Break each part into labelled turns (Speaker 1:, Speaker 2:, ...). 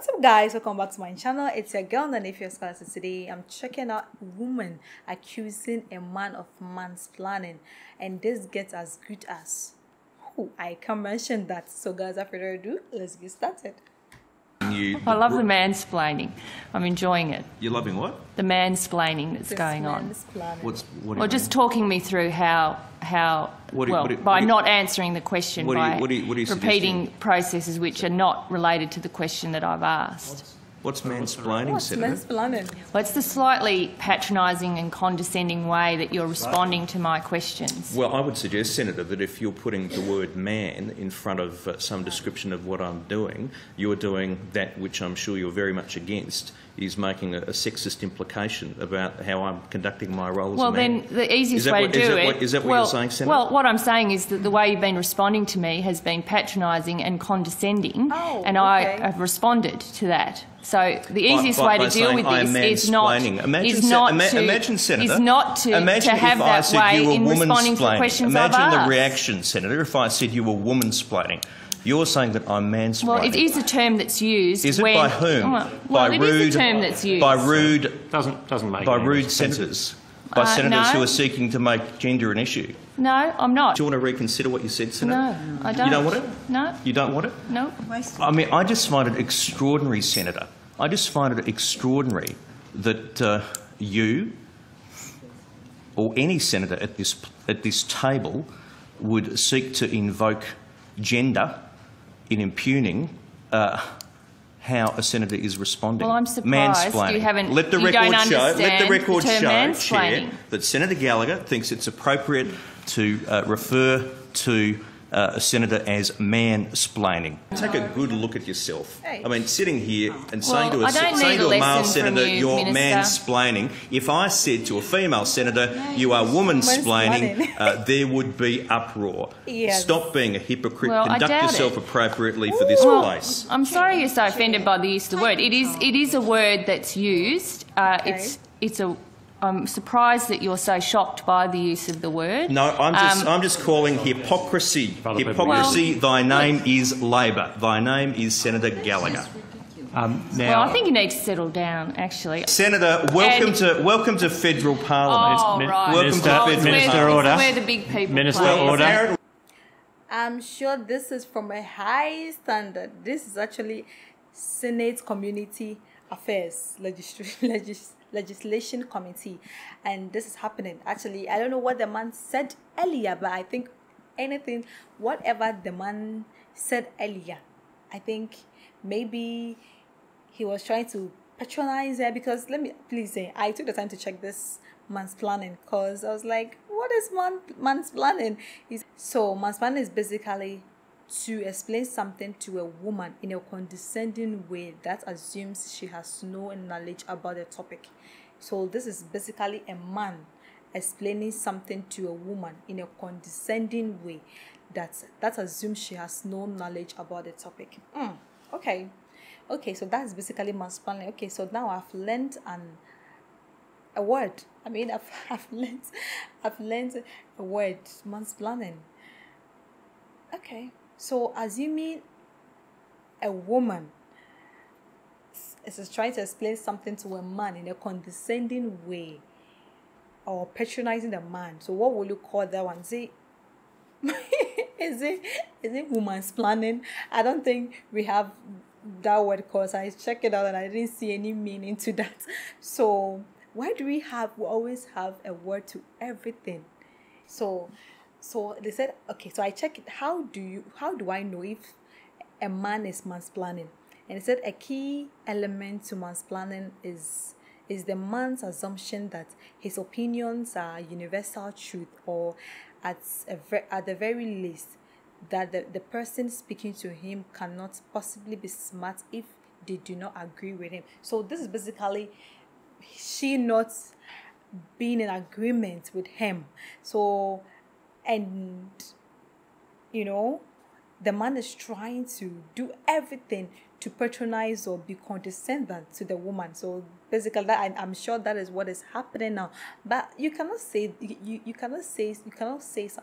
Speaker 1: What's up, guys? Welcome back to my channel. It's your girl Nanife Scholars. Today I'm checking out woman accusing a man of mansplaining, and this gets as good as I can mention that. So guys, without further ado, let's get started.
Speaker 2: I love the mansplaining. I'm enjoying it.
Speaker 3: You're loving what?
Speaker 2: The mansplaining that's going on.
Speaker 3: Well,
Speaker 2: just talking me through how by not answering the question, by repeating processes which are not related to the question that I've asked.
Speaker 3: What's mansplaining,
Speaker 1: What's
Speaker 3: Senator?
Speaker 1: mansplaining?
Speaker 2: Well, it's the slightly patronising and condescending way that you're responding to my questions.
Speaker 3: Well, I would suggest, Senator, that if you're putting the word man in front of some description of what I'm doing, you're doing that which I'm sure you're very much against, is making a sexist implication about how I'm conducting my role as a man.
Speaker 2: Well, then the easiest way to do it...
Speaker 3: Is that what you're saying, Senator?
Speaker 2: Well, what I'm saying is that the way you've been responding to me has been patronising and condescending, and I have responded to that. So the easiest way to deal with this is not to have that way in responding to the questions I've asked.
Speaker 3: Imagine the reaction, Senator, if I said you were woman-splaining. You're saying that I'm mansplaining.
Speaker 2: Well, it is a term that's used.
Speaker 3: Is it by whom?
Speaker 2: Well, it is a term that's used.
Speaker 3: By rude,
Speaker 4: doesn't make
Speaker 3: by rude senators. By senators who are seeking to make gender an issue.
Speaker 2: No, I'm not.
Speaker 3: Do you want to reconsider what you said, Senator?
Speaker 2: No, I don't.
Speaker 3: You don't want it?
Speaker 2: No.
Speaker 3: You don't want it?
Speaker 2: No.
Speaker 3: I mean, I just find it extraordinary, Senator. I just find it extraordinary that you or any senator at this table would seek to invoke gender in impugning how a senator is responding.
Speaker 2: Well, I'm surprised you haven't.
Speaker 3: Let the record show, Chair, that Senator Gallagher thinks it's appropriate to refer to a senator as mansplaining. Take a good look at yourself. I mean, sitting here and saying to a male senator, you're mansplaining. If I said to a female senator, you are womansplaining, there would be uproar. Yes. Stop being a hypocrite. Conduct yourself appropriately for this place.
Speaker 2: I'm sorry you're so offended by the use of the word. It is a word that's used. I'm surprised that you're so shocked by the use of the word.
Speaker 3: No, I'm just calling hypocrisy. Hypocrisy. Thy name is Labor. Thy name is Senator Gallagher.
Speaker 2: Well, I think you need to settle down, actually.
Speaker 3: Senator, welcome to federal Parliament.
Speaker 2: Oh, right.
Speaker 3: Welcome to federal
Speaker 4: Minister order.
Speaker 2: Where the big people
Speaker 4: Minister
Speaker 2: play.
Speaker 4: order.
Speaker 1: I'm sure this is from a high standard. This is actually Senate Community Affairs Legislation Committee, and this is happening. Actually, I don't know what the man said earlier, but I think whatever the man said earlier, I think maybe he was trying to patronize her, because let me please say, I took the time to check this mansplaining, because I was like, what is mansplaining? So mansplaining is basically to explain something to a woman in a condescending way that assumes she has no knowledge about the topic. So this is basically a man explaining something to a woman in a condescending way that assumes she has no knowledge about the topic. Okay, so that's basically mansplaining. Okay, so now I've learned a word. I mean, I've learned a word, mansplaining. Okay. So, assuming a woman is trying to explain something to a man in a condescending way or patronizing the man, so what will you call that one? Is it womansplaining? I don't think we have that word, because I checked it out and I didn't see any meaning to that. So, why do we always have a word to everything? So they said, okay, so I check it. How do I know if a man is mansplaining? And it said a key element to mansplaining is the man's assumption that his opinions are universal truth, or at the very least that the person speaking to him cannot possibly be smart if they do not agree with him. So this is basically she not being in agreement with him. So, and you know, the man is trying to do everything to patronize or be condescending to the woman. So basically, that I'm sure that is what is happening now. But you cannot say you cannot say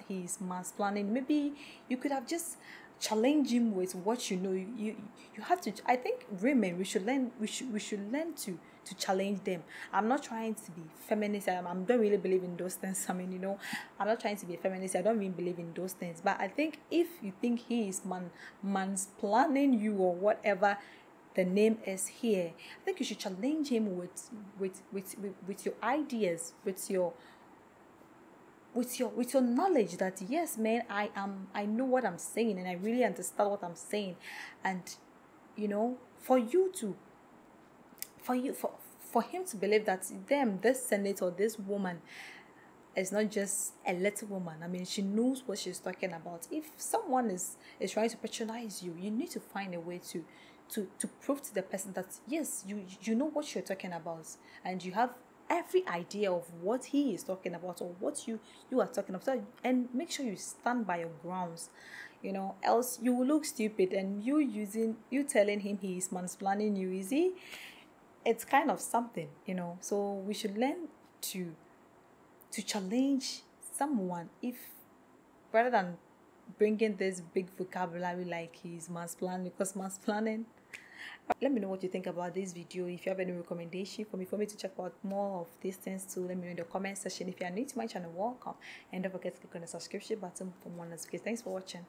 Speaker 1: he's mansplaining. Maybe you could have just challenge him with what you know. You have to. I think women, we should learn to challenge them. I'm not trying to be feminist. I don't really believe in those things. I mean, I'm not trying to be a feminist. I don't really believe in those things. But I think if you think he is mansplaining you or whatever the name is here, I think you should challenge him with your ideas, with your knowledge that yes, man, I know what I'm saying and I really understand what I'm saying, and for him to believe that this senator, this woman is not just a little woman. I mean, she knows what she's talking about. If someone is trying to patronize you, you need to find a way to prove to the person that yes, you know what you're talking about, and you have every idea of what he is talking about or what you are talking about, and make sure you stand by your grounds, else you will look stupid, and you telling him he is mansplaining you, is he? It's kind of something, so we should learn to challenge someone, if rather than bringing this big vocabulary like he's mansplaining, because mansplaining. Let me know what you think about this video. If you have any recommendation for me to check out more of these things too, let me know in the comment section. If you are new to my channel, welcome, and don't forget to click on the subscription button for more notifications. Thanks for watching.